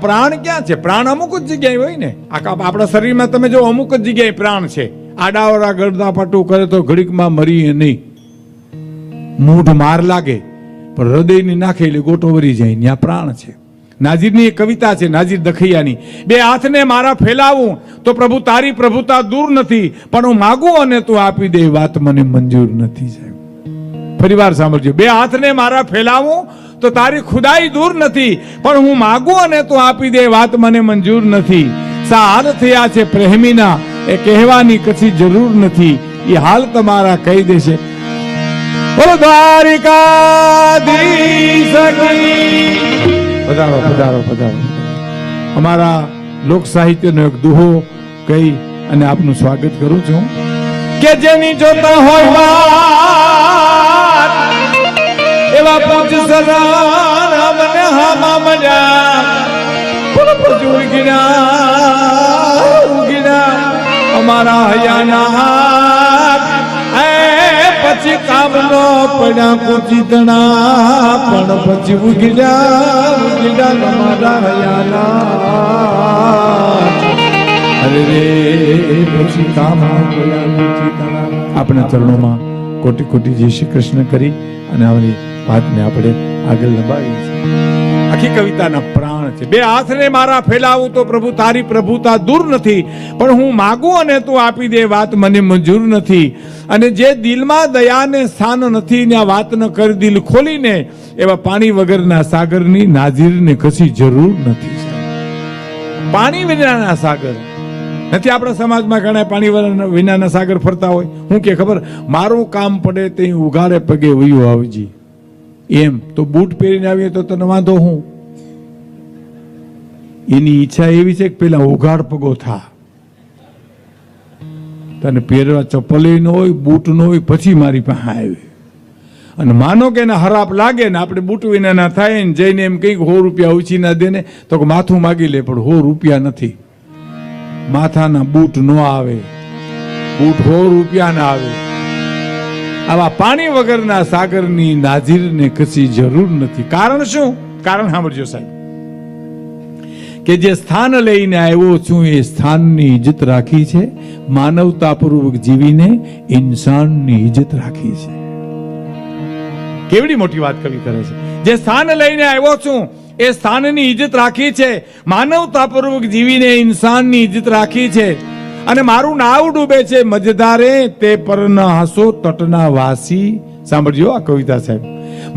પ્રાણ ક્યાં છે? પ્રાણ અમુક જ જગ્યાએ હોય ને. આપણા શરીરમાં તમે જો અમુક જ જગ્યાએ પ્રાણ છે. આડાવડા ગળદા પાટું કરે તો ઘડીકમાં મરીએ નહીં, મૂઢ માર લાગે, પણ હૃદયની નાખે એટલે ગોટો વરી જાય, ત્યાં પ્રાણ છે. નાજીરની એક કવિતા છે, નાજીર દખૈયાની. બે હાથને મારા ફેલાવું તો પ્રભુ તારી પ્રભુતા દૂર નથી, પણ હું માગું અને તું આપી દે વાત મને મંજૂર નથી. સાહેબ ફરી વાર સાંભળજો. બે હાથને મારા ફેલાવું તો તારી ખુદાઈ દૂર નથી, પણ હું માગું અને તું આપી દે વાત મને મંજૂર નથી. સા હાલ થયા છે પ્રેમીના એ કહેવાની કશી જરૂર નથી, એ હાલ તમારા કહી દેશે. બોલો દ્વારિકાધીશ કી. પધારો પધારો પધારો. અમારા લોક સાહિત્યનો એક દુહો કહી અને આપનું સ્વાગત કરું છું કે જેની જોતા હોય વાત એવા પૂજ સદા મને હામા મજા ઉગીના અમારા હયાના પછી કામનો પડ્યા કુચિતણા પણ પછી ઉગીડા તમારા હયાના અરે રે પછી કામનો પડ્યા કુચિતણા. આપણા ચરણોમાં કોટી કોટી જય શ્રી કૃષ્ણ કરી અને આવની વાતને આપણે આગળ લંબાવી છે. આખી કવિતાના પ્રાણ છે. બે હાથને મારા ફેલાવું તો પ્રભુ તારી પ્રભુતા દૂર નથી, પણ હું માગું અને તું આપી દે વાત મને મંજૂર નથી. અને જે દિલમાં દયાને સ્થાન નથી ને આ વાત ન કરી દિલ ખોલીને, એવા પાણી વગરના સાગરની નાજીરને કશી જરૂર નથી. પાણી વિનાના સાગર નથી. આપણા સમાજમાં ઘણા પાણી વિનાના સાગર ફરતા હોય. હું કે ખબર, મારું કામ પડે તે ઉઘાડે પગે વયું આવજી. એમ તો બૂટ પહેરીને આવીએ તો તને વાંધો હું? એની ઈચ્છા એવી છે કે પેલા ઉઘાડ પગો થા, તને પહેરવા ચપ્પલ ન હોય, બૂટ ન હોય, પછી મારી પાસે આવે. અને માનો કે એને હરાપ લાગે ને આપણે બૂટ વિના ના થાય ને જઈને એમ કંઈક 100 રૂપિયા ઉછી ના દે ને તો માથું માગી લે, પણ 100 રૂપિયા નથી. માથાના બૂટ ન આવે, બૂટ 100 રૂપિયા ના આવે. આવા પાણી વગરના સાગરની નાજીરને કશી જરૂર નથી. કારણ શું? કારણ સાંભળજો સાહેબ, કે જે સ્થાન લઈને આવ્યો છું એ સ્થાનની ઇજ્જત રાખી છે, માનવતાપૂર્વક જીવીને ઇન્સાનની ઇજ્જત રાખી છે. કેવડી મોટી વાત કવિ કરે છે. જે સ્થાન લઈને આવ્યો છું એ સ્થાનની ઇજ્જત રાખી છે, માનવતાપૂર્વક જીવીને ઇન્સાનની ઇજ્જત રાખી છે. અને મારું નાવ ડૂબે છે મજધારે તે પર ન હસો તટના વાસી. સાંભળજો આ કવિતા સાહેબ.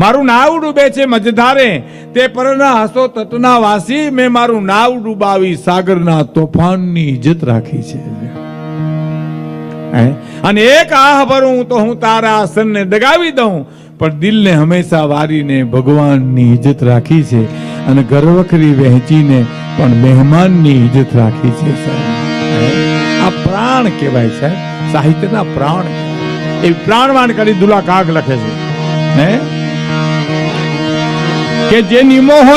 મારું નાવ ડૂબે છે મજધારે તે પર ન હસો તટના વાસી, મેં મારું નાવ ડૂબાવી સાગરના તોફાનની ઇજ્જત રાખી છે. અને એક આહ ભરું તો હું તારા આસનને દગાવી દઉં, પણ દિલને હંમેશા વારીને ભગવાનની ઇજ્જત રાખી છે. અને ઘરવખરી વહેંચીને પણ મહેમાનની ઇજ્જત રાખી છે. આ પ્રાણ કહેવાય છે, સાહિત્યના પ્રાણ. એ પ્રાણવાન કરી દુલા કાગ લખે છે હે કે જેની મોહ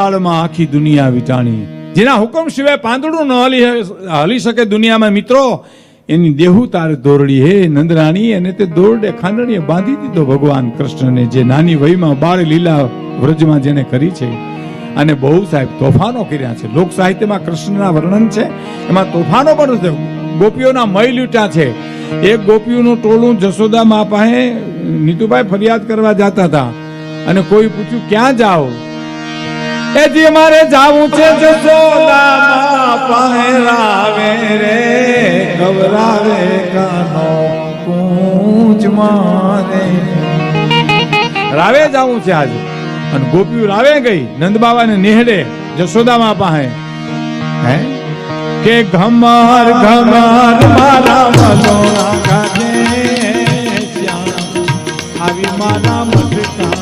ઘડિયાળમાં આખી દુનિયા વિટાણી. જેના હુકમ સિવાય પાંદડું ન હલી શકે દુનિયામાં મિત્રો, એની દેહુ તારે દોરડી હે નંદરાણી. અને તે દોરડે ખાંડણીએ બાંધી દીધો ભગવાન કૃષ્ણને, જે નાની વયમાં બાળ લીલા વ્રજમાં જેને કરી છે. અને બહુ સાહેબ તોફાનો કર્યા છે. લોક સાહિત્યમાં કૃષ્ણના વર્ણન છે, એમાં તોફાનો પણ છે. ગોપીઓના મય લૂંટ્યા છે. એક ગોપીઓનું ટોળું જશોદા મા પાસે નીતુભાઈ ફરિયાદ કરવા જતા હતા, અને કોઈ પૂછ્યું ક્યાં જાઓ? એજી મારે જાવું છે જશોદા મા પાસે, રાવે રે ગવરાવે કાનો કૂંચ મારે. રાવે જાવું છે આજે. અને ગોપીઓ રાવે ગઈ નંદ બાબાને નેહડે જશોદા મા પાસે. હે કે ઘમર ઘમર મારા મલોના કાઢે શ્યામ, આવી મારા મટકા.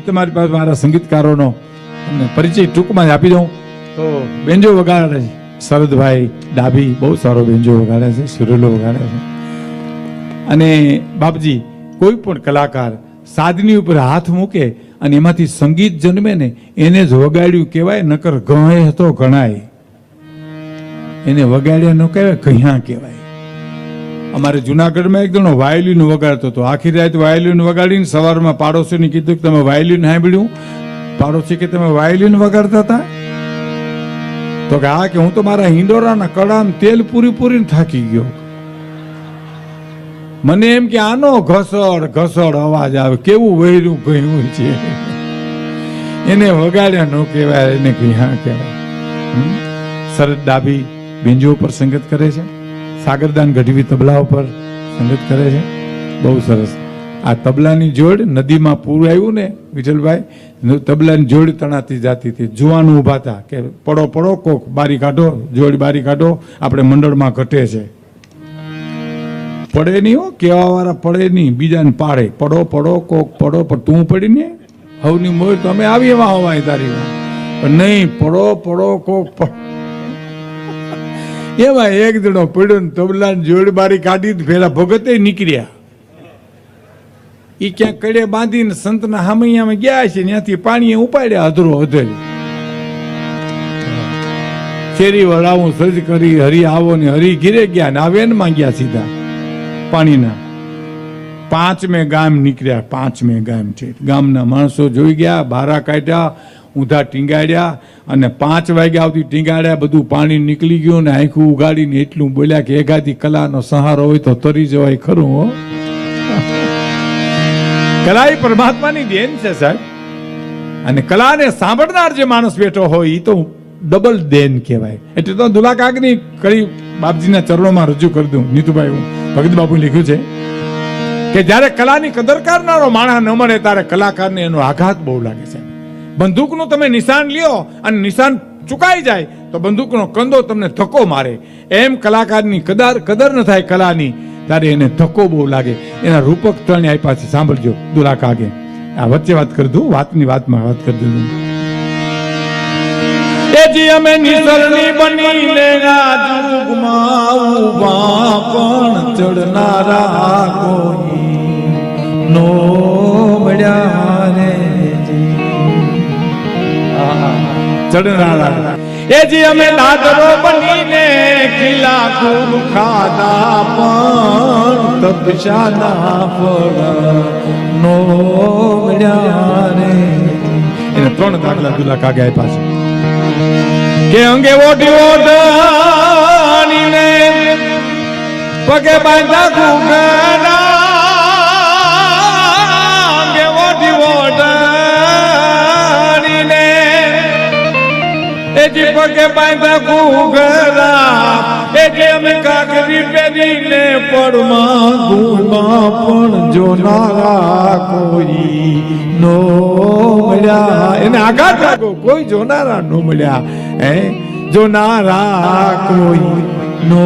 તમારી પાસે મારા સંગીતકારોનો પરિચય ટૂંકમાં જ આપી દઉં તો બેન્જો વગાડે છે શરદભાઈ ડાભી, બહુ સારો બેન્જો વગાડે છે, સુરેલો વગાડે છે. અને બાપજી કોઈ પણ કલાકાર સાદની ઉપર હાથ મૂકે અને એમાંથી સંગીત જન્મે ને એને જ વગાડ્યું કહેવાય, નકર ગહે હતો ગણાય. એને વગાડ્યા ન કહેવાય, કહ્યા કહેવાય. અમારે જુનાગઢમાં એક જણો વાયોલિન વગાડતો હતો. આખી રાત વાયોલિન વગાડીને સવારમાં પાડોશીને કીધું કે તમે વાયોલિન સાંભળ્યું? પાડોશી કે તમે વાયોલિન વગાડતા હતા? તો કે હા, કે હું તો મારા હિંડોરાના કડામાં તેલ પૂરી પૂરીને થાકી ગયો. મને એમ કે આનો ઘસડ ઘસડ અવાજ આવે, કેવું વહેરું ગયું છે. એને વગાડ્યા ન કહેવાય, એને કહ્યા કહેવાય. શરદ ડાભી બેન્જો ઉપર સંગત કરે છે, સાગરદાન ગઢવી તબલા ઉપર સંગત કરે છે. બહુ સરસ. આ તબલાની જોડ નદીમાં પૂર આવ્યું ને વિઠ્ઠલભાઈ, તબલાની જોડ તણાતી જાતી હતી. જુવાનું ઊભા હતા કે પડો પડો કોક બારી કાઢો, જોડ બારી કાઢો, આપણે મંડળમાં ઘટે છે. પડે નહીં હો, કેવા વાળા પડે નહીં, બીજાને પાડે. પડો પડો કોક પડો, પણ તું પડી ને હવની મોર તો અમે આવીએ એમાં હોવાય તારી, પણ નહીં, પડો પડો કોક એમાં એક જણો પડ્યો ને તબલાની જોડ બારી કાઢી પેલા ભગતે નીકળ્યા. એ ક્યાંક કડે બાંધીને સંતના હામૈયામાં ગયા છે, ત્યાંથી પાણી ઉપાડ્યા અધરો અધર. શેરી વળાવું સર્જ કરી હરી આવો ને હરી ઘીરે ગયા ને આવે ને માંગ્યા સીધા પાણીના. 5મે ગામ નીકળ્યા, 5મે ગામ છે. ગામના માણસો જોઈ ગયા, બારા કાઢ્યા, ઊંધા ટીંગાડ્યા અને 5 વાગ્યા આવતી ટીંગાડ્યા. બધું પાણી નીકળી ગયું ને આંખું ઉગાડીને એટલું બોલ્યા કે એકાદી કલાનો સહારો હોય તો તરી જવાય ખરું. હો, કલા એ પરમાત્માની દેન છે સાહેબ. અને કલાને સાંભળનાર જે માણસ બેઠો હોય એ તો ડબલ દેન કહેવાય. એટલે તો દુલા કાગની કડી બાપજીના ચરણોમાં રજૂ કરી દઉં. નીતુભાઈ, હું ભગત બાપુ લખ્યું છે કે જ્યારે કલાની કદર કરનારો માણસ ન મળે ત્યારે કલાકારને એનો આઘાત બહુ લાગે છે. બંદૂકનું તમે નિશાન લ્યો અને નિશાન ચુકાઈ જાય તો બંદૂકનો કંદો તમને ધક્કો મારે. એમ કલાકારની કદર ન થાય કલાની ત્યારે એને ધક્કો બહુ લાગે. એના રૂપક 3 આપ્યા છે, સાંભળજો. દુલા કાગે આ વચ્ચે વાત કરી દઉં, વાતની વાતમાં વાત કરી દઉં. એજી અમે નિસરણી બનીને આ જુગમાં ઊભા, પણ ચડનારા કોઈ નો મળ્યા રે. ચડનારા એજી અમે લાદરો બનીને ખીલા ખૂબ ખાધા, પણ તપશાના ફળ નો મળ્યા રે. એને 3 દાખલા દુલા કાગે આપ્યા છે કે અંગે ઓઢી ઓઢાણીને પગે બાંધા ઘૂંઘરા, અંગે ઓઢી ઓઢાણીને એ જે પગે બાંધા ઘૂઘરા એ જે અમે કાકરી પહેરીને પડમાં ગુમાં પણ જોનારા કોઈ નો મળ્યા. એને આઘાત લાગો, કોઈ જોનારા નો મળ્યા. હે જોનારા કોઈ નો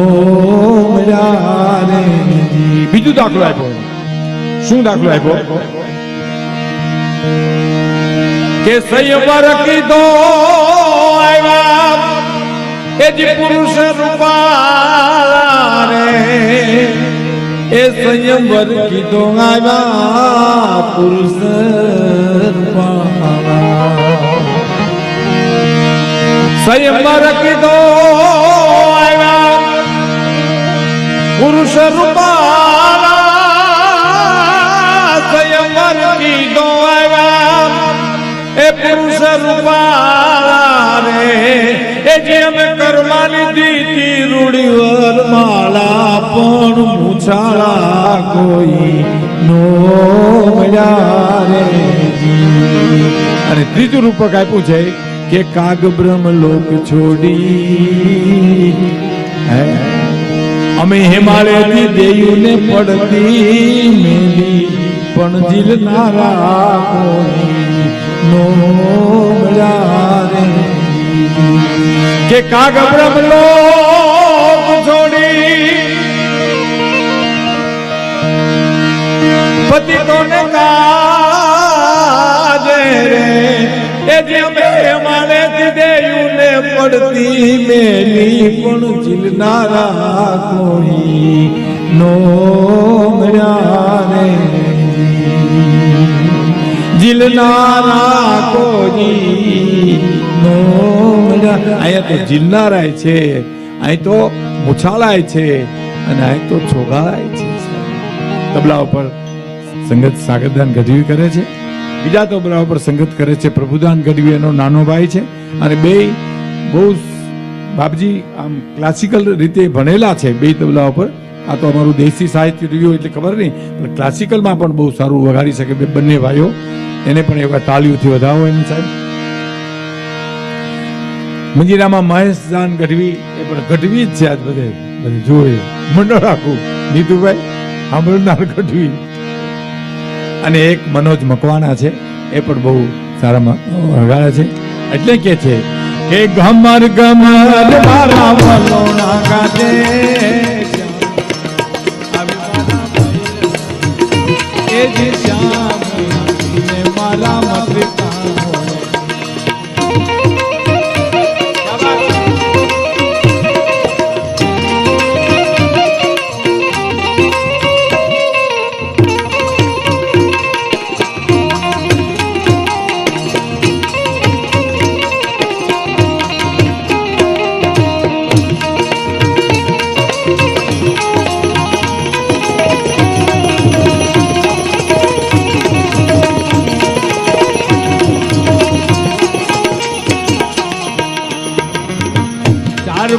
મળ્યા રે. બીજું દાખલો આપ્યો. શું દાખલો આપ્યો? કે સંયમર કીધો આવ્યા એ જે પુરુષ રૂપાળા રે. એ સંયમર કીધો આવ્યા પુરુષ રૂપાળા. સંયમર કીધો આવ્યા પુરુષ રૂપાળા. સંયમર કીધો આવ્યા એ પુરુષ રૂપાળા રે. એ જે અમે કરમાની દીધી રૂડીવર માળા પણ મૂછાળા કોઈ નો મળ્યા રે. અને ત્રીજું રૂપક આપ્યું છે કે કાગ બ્રહ્મ લોક છોડી અમે હિમાલયથી દેયુને પડતી મેલી પણ જીલનારા કોઈ નો મળ્યા રે. કે કાગ બ્રહ્મ લોક છોડી પતિતોને કાજે રે. એ જે અમે હિમાલયથી દેયુને પડતી મેલી પણ જીલનારા કોઈ નો મળ્યા રે. જીલનારા કોઈ નો મળ્યા. અહીંયા તો જીલનારાય છે, અહીં તો મુછાળાય છે અને અહીં તો છોગાળાય છે. તબલા ઉપર સંગત સાગરદાન ગઢવી કરે છે, બીજા તબલા ઉપર સંગત કરે છે પ્રભુદાન ગઢવી, એનો નાનો ભાઈ છે. અને બે બહુ બાપજી આમ ક્લાસિકલ રીતે ભણેલા છે બે તબલા ઉપર. આ તો અમારું દેશી સાહિત્ય રહ્યું એટલે ખબર નહીં, પણ ક્લાસિકલમાં પણ બહુ સારું વગાડી શકે બંને ભાઈઓ. એને પણ એક તાળીઓથી વધાવો એમ સાહેબ. મંજીરામાં મહેશદાન ગઢવી, એ પણ ગઢવી જ છે આજ બધે જોઈએ મંડળ આખું. નીતુભાઈ સાંભળનાર ગઢવી. અને એક મનોજ મકવાણા છે, એ પણ બહુ સારા વગાડે છે. એટલે કે છે કે ગમર ગમર મારા વલોણા ગાજે એ જે શ્યામ મારા મત્રિકા.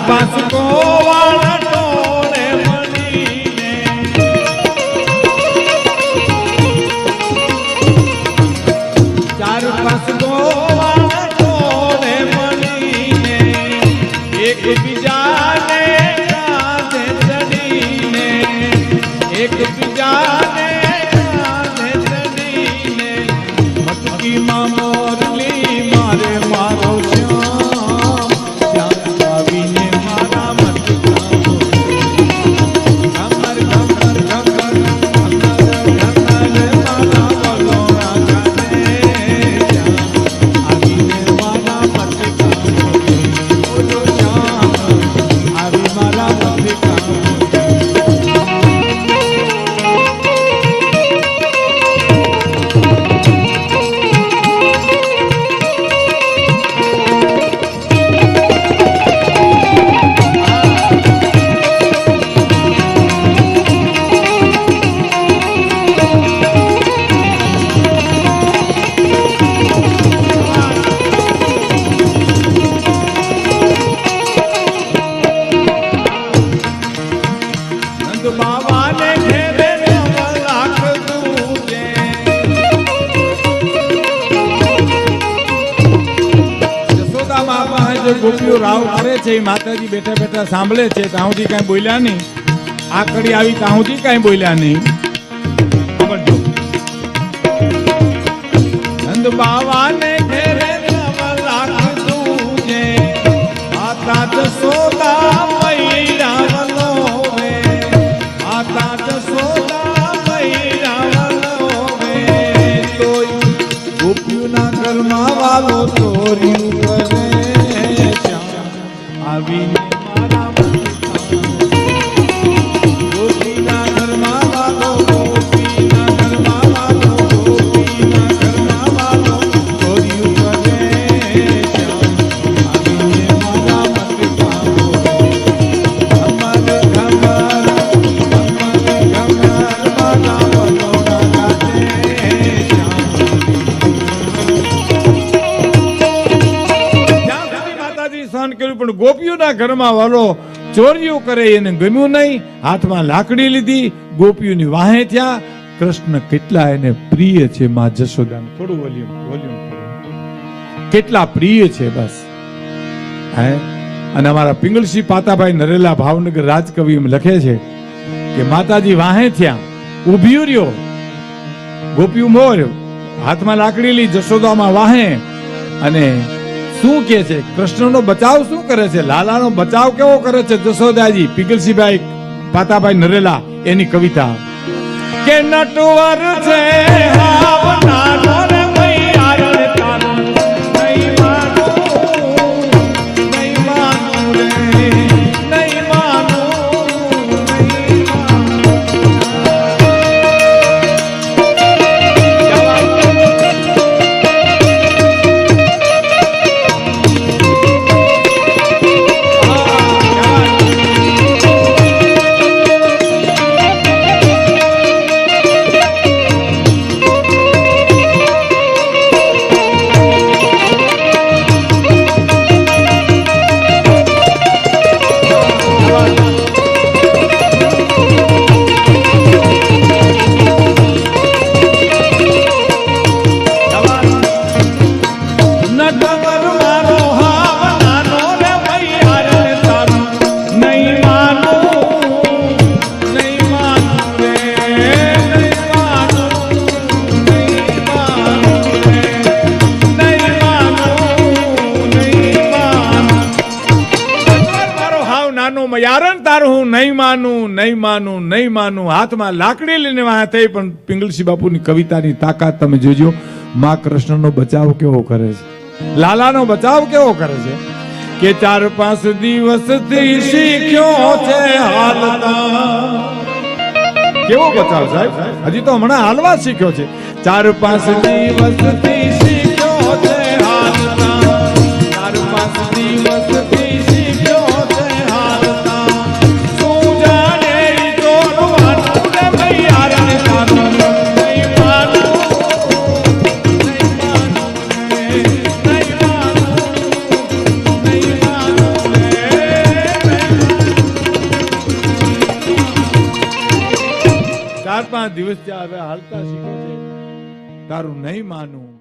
પાસ કો વાળા ટોળે મળીને ચાર પાસ કો વાળા ટોળે મળીને એકબીજાને કાંધે ચડીને એકબીજાને કાંધે ચડીને મટકીમાં મોરલી મારે મારો ગોપીઓ રાવ કરે છે, એ માતાજી બેઠા બેઠા સાંભળે છે, ત્યાં સુધી કાંઈ બોલ્યા નહીં. આ કડી આવી ત્યાં સુધી કાંઈ બોલ્યા નહીં. સમજો. નંદ બાવાને ઘેરે રાખતું છે, માતા જશોદા મૈરાવલો રે, માતા જશોદા મૈરાવલો રે. તોય ગોપીઓના ઘરમાં વાલો ચોર્યું કરે આવીને મારા ગોપીના ઘરમાં વાલો, ગોપીના ઘરમાં વાલો, ગોપીના ઘરમાં વાલો ચોર્યું કરે આવીને મારા મત પાવો. અમારે ઘમર મારા વલોડા ગાતે સહન કર્યું, પણ ગોપીઓના ઘરમાં વાલો ચોર્યું કરે એને ગમ્યું નહીં. હાથમાં લાકડી લીધી, ગોપીઓની વાહે થયા. કૃષ્ણ કેટલા એને પ્રિય છે માં જશોદાને. થોડું વોલ્યુમ કેટલા પ્રિય છે બસ. હે અને અમારા પિંગળસિંહ પાતાભાઈ નરેલા ભાવનગર રાજકવિ એમ લખે છે કે માતાજી વાહે થયા, ઉભી રહ્યો, ગોપીઓ મોર હાથમાં લાકડી લી, જશોદામાં વાહે. અને શું કે છે, કૃષ્ણનો બચાવ શું કરે છે, લાલાનો બચાવ કેવો કરે છે જશોદાજી. પિંગલસિંહભાઈ પાતાભાઈ નરેલા એની કવિતા કે નટવર છે હાવ નાનો રે મૈયાર રે તારું નહીં માનું, નહીં માનું રે, નહીં માનું, નહીં યારણ તારું હું નહીં માનું, નહીં માનું, નહીં માનું. હાથમાં લાકડી લઈને વાહ થઈ. પણ પિંગલસિંહ બાપુની કવિતાની તાકાત તમે જોજો. માં કૃષ્ણનો બચાવ કેવો કરે છે, લાલાનો બચાવ કેવો કરે છે કે 4-5 દિવસથી શીખ્યો છે હાલતા. કેવો બચાવ સાહેબ, હજી તો હમણાં હાલવા શીખ્યો છે. 4-5 દિવસથી શીખ્યો છે હાલતા, 4-5 દિવસથી શીખ્યો છે હાલતા. શું જાણે જોડવાનું રે મૈયાર ને તારું નહીં માનું, નહીં માનું રે, નહીં માનું, નહીં માનું રે. 4-5 દિવસ હવે હાલતા શીખો છે, તારું નહીં માનું.